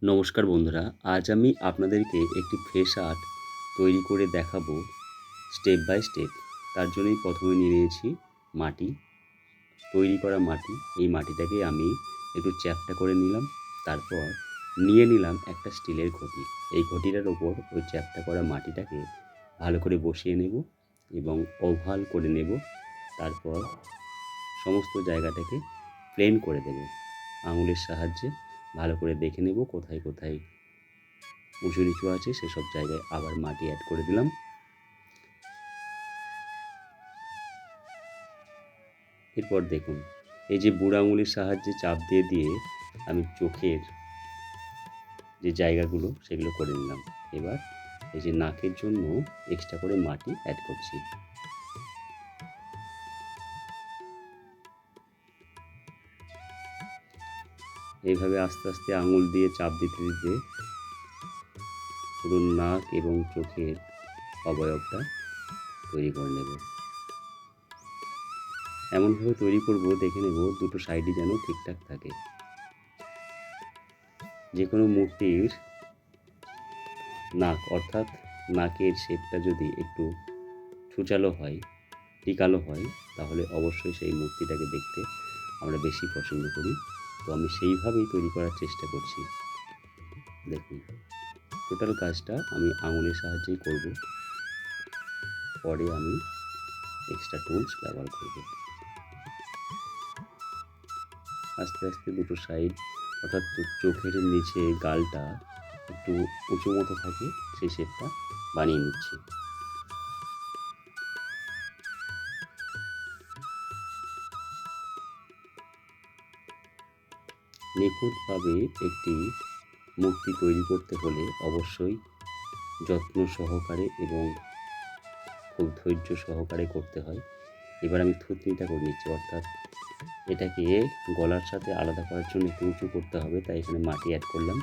নমস্কার বন্ধুরা, আজ আমি আপনাদেরকে একটি ফেস আর্ট তৈরি করে দেখাবো স্টেপ বাই স্টেপ। তার জন্যই প্রথমে নিয়ে নিয়েছি মাটি, তৈরি করা মাটি। এই মাটিটাকে আমি একটু চ্যাপ্টা করে নিলাম। তারপর নিয়ে নিলাম একটা স্টিলের ঘটি। এই ঘটিটার ওপর ওই চ্যাপ্টা করা মাটিটাকে ভালো করে বসিয়ে নেব এবং ওভাল করে নেব। তারপর সমস্ত জায়গাটাকে প্লেন করে দেব। আঙুলের সাহায্যে ভালো করে দেখে নেব কোথায় কোথায় উঁচু নিচু আছে, সেসব জায়গায় আবার মাটি অ্যাড করে দিলাম। এরপর দেখুন, এই যে বুড়ো আঙুলের সাহায্যে চাপ দিয়ে দিয়ে আমি চোখের যে জায়গাগুলো সেগুলো করে নিলাম। এবার এই যে নাকের জন্য এক্সট্রা করে মাটি অ্যাড করছি। এইভাবে আস্তে আস্তে আঙুল দিয়ে চাপ দিতে দিতে পুরো নাক এবং চোখের অবয়বটা তৈরি করে নেব। এমনভাবে তৈরি করব, দেখে নেব দুটো সাইডই যেন ঠিকঠাক থাকে। যে কোনো মূর্তির নাক অর্থাৎ নাকের শেপটা যদি একটু ছুচালো হয়, টিকালো হয়, তাহলে অবশ্যই সেই মূর্তিটাকে দেখতে আমরা বেশি পছন্দ করি। তো আমি সেইভাবেই তৈরি করার চেষ্টা করছি। দেখুন, টোটাল কাজটা আমি আঙুলের সাহায্যেই করব, পরে আমি এক্সট্রা টুলস ব্যবহার করব। আস্তে আস্তে দুটো সাইড অর্থাৎ চোখের নিচে গালটা একটু উঁচু মতো থাকে, সেই শেপটা বানিয়ে নিচ্ছি। নিখুঁতভাবে একটি মূর্তি তৈরি করতে হলে অবশ্যই যত্ন সহকারে এবং খুব ধৈর্য সহকারে করতে হয়। এবার আমি থুতনিটা করে নিচ্ছি, অর্থাৎ এটাকে গলার সাথে আলাদা করার জন্য একটু উঁচু করতে হবে, তাই এখানে মাটি অ্যাড করলাম।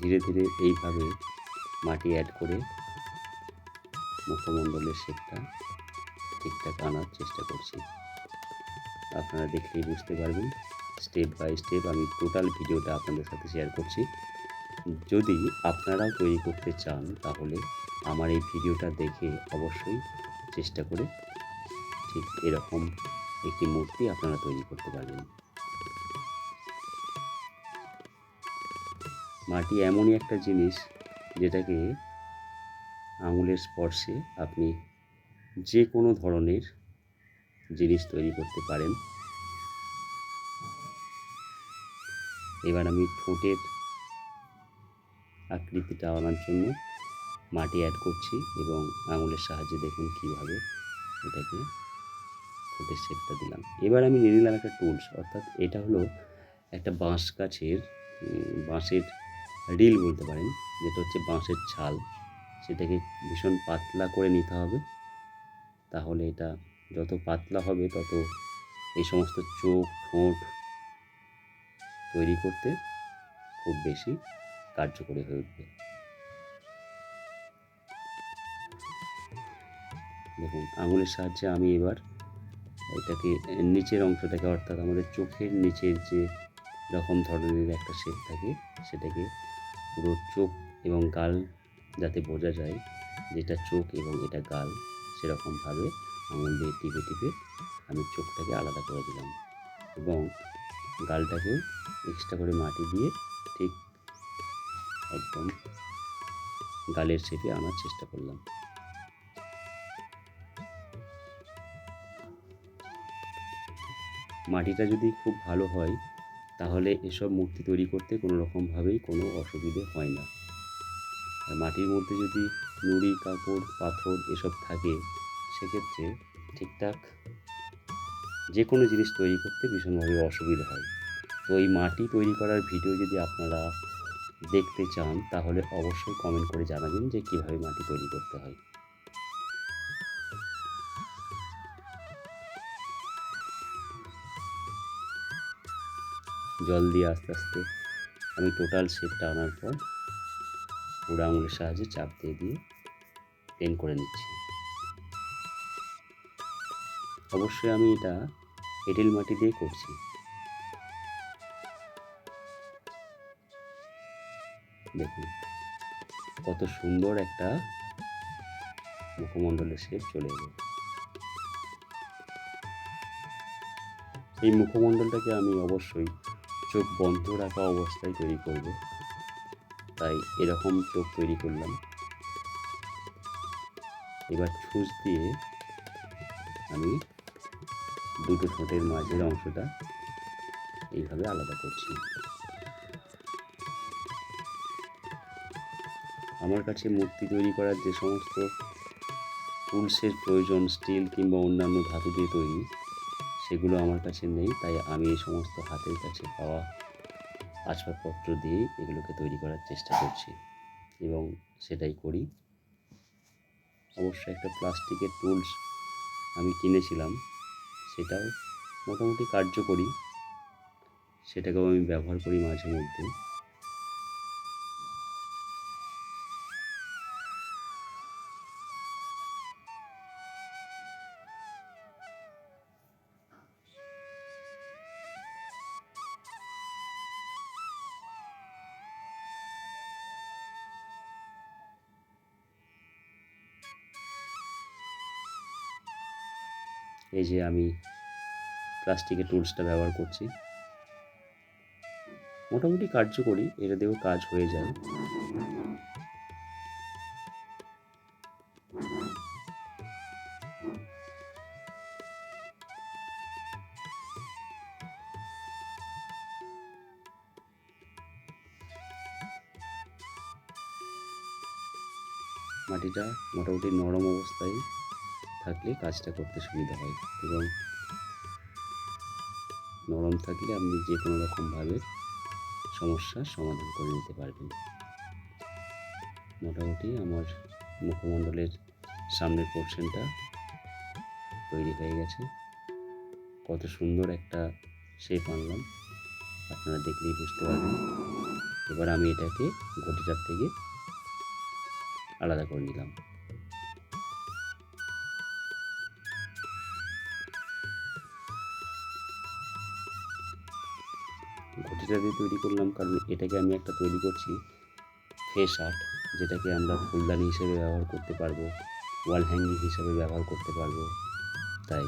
ধীরে ধীরে এইভাবে মাটি অ্যাড করে মুখমণ্ডলের শেপটা ঠিকঠাক আনার চেষ্টা করছি। আপনারা দেখলেই বুঝতে পারবেন। স্টেপ বাই স্টেপ আমি টোটাল ভিডিওটা আপনাদের সাথে শেয়ার করছি। যদি আপনারাও তৈরি করতে চান, তাহলে আমার এই ভিডিওটা দেখে অবশ্যই চেষ্টা করে ঠিক এরকম একটি মূর্তি আপনারা তৈরি করতে পারবেন। মাটি এমনই একটা জিনিস যেটাকে আঙুলের স্পর্শে আপনি যে কোনো ধরনের জিনিস তৈরি করতে পারেন। এবার আমি ঠোঁটের আকৃতিটা আনার জন্য মাটি অ্যাড করছি এবং আঙুলের সাহায্যে দেখুন কীভাবে এটাকে ঠোঁটের শেপটা দিলাম। এবার আমি নিয়ে নিলাম একটা টুলস, অর্থাৎ এটা হলো একটা বাঁশ গাছের বাঁশের রিল বলতে পারেন, যেটা হচ্ছে বাঁশের ছাল। সেটাকে ভীষণ পাতলা করে নিতে হবে, তাহলে এটা যত পাতলা হবে তত এই সমস্ত চোখ ঠোঁট তৈরি করতে খুব বেশি কার্যকরী হয়ে উঠবে। দেখুন, আঙুলের সাহায্যে আমি এবার এটাকে নিচের অংশটাকে, অর্থাৎ আমাদের চোখের নিচের যে রকম ধরনের একটা শেপ থাকে, সেটাকে পুরো চোখ এবং গাল যাতে বোঝা যায় যেটা চোখ এবং এটা গাল, সেরকমভাবে আঙুল দিয়ে টিপে টিপে আমি চোখটাকে আলাদা করে দিলাম এবং গালটাকেও এক্সট্রা করে মাটি দিয়ে ঠিক একদম গালের শেপে আনার চেষ্টা করলাম। মাটিটা যদি খুব ভালো হয়, তাহলে এসব মূর্তি তৈরি করতে কোনো রকমভাবেই কোনো অসুবিধে হয় না। আর মাটির মধ্যে যদি নুড়ি কাপড় পাথর এসব থাকে, সেক্ষেত্রে ঠিকঠাক যে কোনো জিনিস তৈরি করতে ভীষণভাবে অসুবিধা হয়। তো এই মাটি তৈরি করার ভিডিও যদি আপনারা দেখতে চান, তাহলে অবশ্যই কমেন্ট করে জানাবেন যে কীভাবে মাটি তৈরি করতে হয়। জল দিয়ে আস্তে আস্তে আমি টোটাল শেপটা আনার পর বুড়ো আঙুলের সাহায্যে চাপ দিয়ে দিয়ে পেন করে নিচ্ছি। অবশ্যই আমি এটা এঁটেল মাটি দিয়ে করছি। দেখুন কত সুন্দর একটা মুখমণ্ডলের শেপ চলে এলো। এই মুখমণ্ডলটাকে আমি অবশ্যই চোখ বন্ধ রাখা অবস্থায় তৈরি করব, তাই এরকম চোখ তৈরি করলাম। এবার ছুঁচ দিয়ে আমি দুটো ঠোঁটের মাঝের অংশটা এইভাবে আলাদা করছি। আমার কাছে মূর্তি তৈরি করার যে সমস্ত টুলসের প্রয়োজন, স্টিল কিংবা অন্যান্য ধাতু দিয়ে তৈরি, সেগুলো আমার কাছে নেই, তাই আমি এই সমস্ত হাতের কাছে পাওয়া আসবাবপত্র দিয়ে এগুলোকে তৈরি করার চেষ্টা করছি এবং সেটাই করি। অবশ্য একটা প্লাস্টিকের টুলস আমি কিনেছিলাম, সেটাও মোটামুটি কার্যকরী, সেটাকেও আমি ব্যবহার করি মাঝে মধ্যে। এই যে আমি প্লাস্টিকের টুলসটা ব্যবহার করছি, মোটামুটি কার্যকরী, এটা দিয়েও কাজ হয়ে যায়। মাটিটা মোটামুটি নরম অবস্থায় থাকলে কাজটা করতে সুবিধা হয় এবং নরম থাকলে আপনি যে কোনো রকমভাবে সমস্যার সমাধান করে নিতে পারবেন। মোটামুটি আমার মুখমণ্ডলের সামনের পোর্শনটা তৈরি হয়ে গেছে। কত সুন্দর একটা শেপ আনলাম, আপনারা দেখলেই বুঝতে পারবেন। এবার আমি এটাকে ঘটিটার থেকে আলাদা করে নিলাম। ঘটিটা দিয়ে তৈরি করলাম কারণ এটাকে আমি একটা তৈরি করছি ফেস আর্ট, যেটাকে আমরা ফুলদানি হিসেবে ব্যবহার করতে পারবো, ওয়াল হ্যাঙ্গিং হিসেবে ব্যবহার করতে পারবো। তাই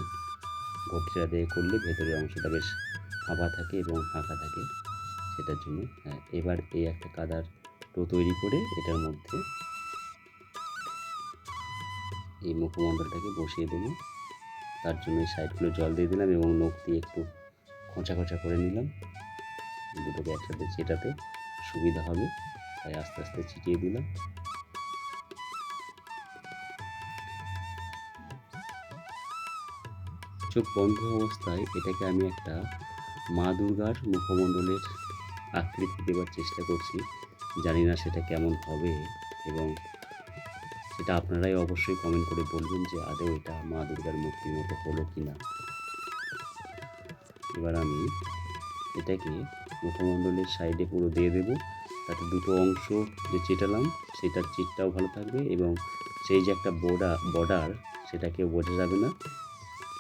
ঘটিটা দিয়ে করলে ভেতরের অংশটা বেশ ফাঁপা থাকে এবং ফাঁকা থাকে, সেটার জন্য। হ্যাঁ, এবার এই একটা কাদার টো তৈরি করে এটার মধ্যে এই মুখমণ্ডলটাকে বসিয়ে দেবো। তার জন্য এই সাইডগুলো জল দিয়ে দিলাম এবং নখ দিয়ে একটু খোঁচা খোঁচা করে নিলাম। দুটোকে একসাথে চেটাতে সুবিধা হবে, তাই আস্তে আস্তে ছিটিয়ে দিলাম। চোখ বন্ধ অবস্থায় এটাকে আমি একটা মা দুর্গার মুখমণ্ডলের আকৃতি দেওয়ার চেষ্টা করছি। জানি না সেটা কেমন হবে এবং সেটা আপনারাই অবশ্যই কমেন্ট করে বলবেন যে আদৌ এটা মা দুর্গার মূর্তির মতো হলো কি না। এবার আমি এটাকে মুখমণ্ডলের সাইডে পুরো দিয়ে দেবো, তাতে দুটো অংশ যে চেটালাম সেটার চিটটাও ভালো থাকবে এবং সেই যে একটা বর্ডার সেটাকেও বোঝা যাবে না,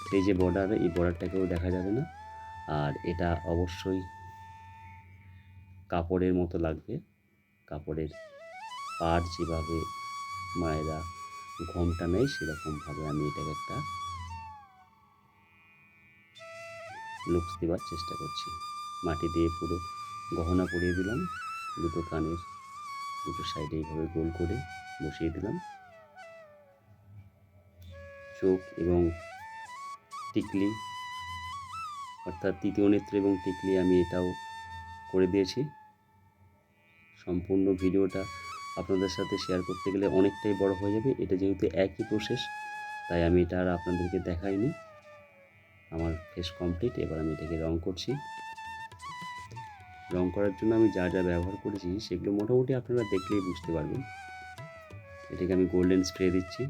সেই যে বর্ডার, এই বর্ডারটাকেও দেখা যাবে না। আর এটা অবশ্যই কাপড়ের মতো লাগবে, কাপড়ের পাড় যেভাবে মায়েরা ঘোমটা নেয় সেরকমভাবে আমি এটাকে একটা লুকস দেওয়ার চেষ্টা করছি। মাটি দিয়ে পুরো গহনা পরিয়ে দিলাম, দুটো কানের দুটো সাইডে এইভাবে গোল করে বসিয়ে দিলাম। চোখ এবং টিকলি, অর্থাৎ তৃতীয় নেত্র এবং টিকলি আমি এটাও করে দিয়েছি। সম্পূর্ণ ভিডিওটা আপনাদের সাথে শেয়ার করতে গেলে অনেকটাই বড় হয়ে যাবে, এটা যেহেতু একই প্রসেস তাই আমি এটা আর আপনাদেরকে দেখাইনি। আমার ফেস কমপ্লিট, এবার আমি এটাকে রং করছি। রং করার জন্য আমি যা যা ব্যবহার করেছি সেগুলো মোটামুটি আপনারা দেখলেই বুঝতে পারবেন। এটাকে আমি গোল্ডেন স্প্রে দিচ্ছি,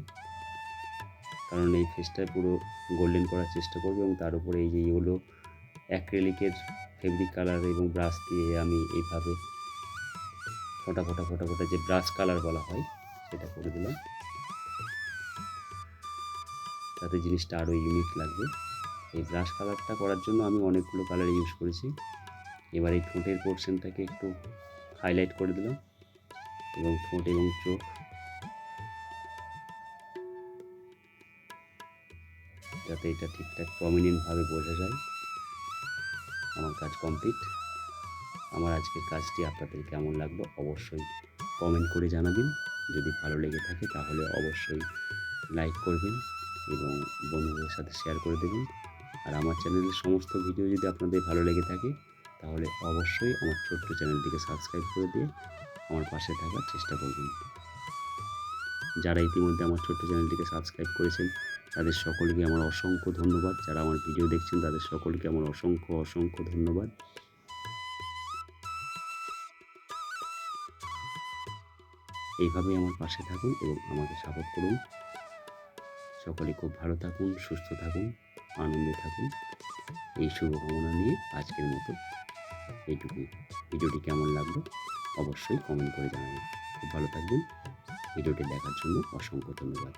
কারণ এই ফেসটা পুরো গোল্ডেন করার চেষ্টা করব এবং তার উপরে এই যে ইয়েলো অ্যাক্রিলিকের ফেব্রিক কালার এবং ব্রাশ দিয়ে আমি এইভাবে ফোটা ফোটা ফোটা ফোটা যে ব্রাশ কালার বলা হয় সেটা করে দিলাম, তাতে জিনিসটা আরও ইউনিক লাগবে। এই ব্রাশ কালারটা করার জন্য আমি অনেকগুলো কালার ইউজ করেছি। এবার এই ঠোঁটের পোর্শনটাকে একটু হাইলাইট করে দিলাম, এবং ঠোঁট এবং চোখ, যাতে এটা ঠিকঠাক প্রমিনেন্টভাবে বোঝা যায়। আমার কাজ কমপ্লিট। আমার আজকের কাজটি আপনাদের কেমন লাগলো অবশ্যই কমেন্ট করে জানাবেন। যদি ভালো লেগে থাকে তাহলে অবশ্যই লাইক করবেন এবং বন্ধুদের সাথে শেয়ার করে দেবেন। আর আমার চ্যানেলের সমস্ত ভিডিও যদি আপনাদের ভালো লেগে থাকে তাহলে অবশ্যই আমার ছোট্ট চ্যানেলটিকে সাবস্ক্রাইব করে দিয়ে আমার পাশে থাকার চেষ্টা করবেন। যারা ইতিমধ্যে আমার ছোট্ট চ্যানেলটিকে সাবস্ক্রাইব করেছেন তাদের সকলকে আমার অসংখ্য ধন্যবাদ। যারা আমার ভিডিও দেখছেন তাদের সকলকে আমার অসংখ্য ধন্যবাদ। এইভাবেই আমার পাশে থাকুন এবং আমাকে সাপোর্ট করুন। সকলে খুব ভালো থাকুন, সুস্থ থাকুন, আনন্দে থাকুন, এই শুভকামনা নিয়ে আজকের মতো এইটুকুই। ভিডিওটি কেমন লাগলো অবশ্যই কমেন্ট করে জানাবেন। খুব ভালো থাকবেন। ভিডিওটি দেখার জন্য অসংখ্য ধন্যবাদ।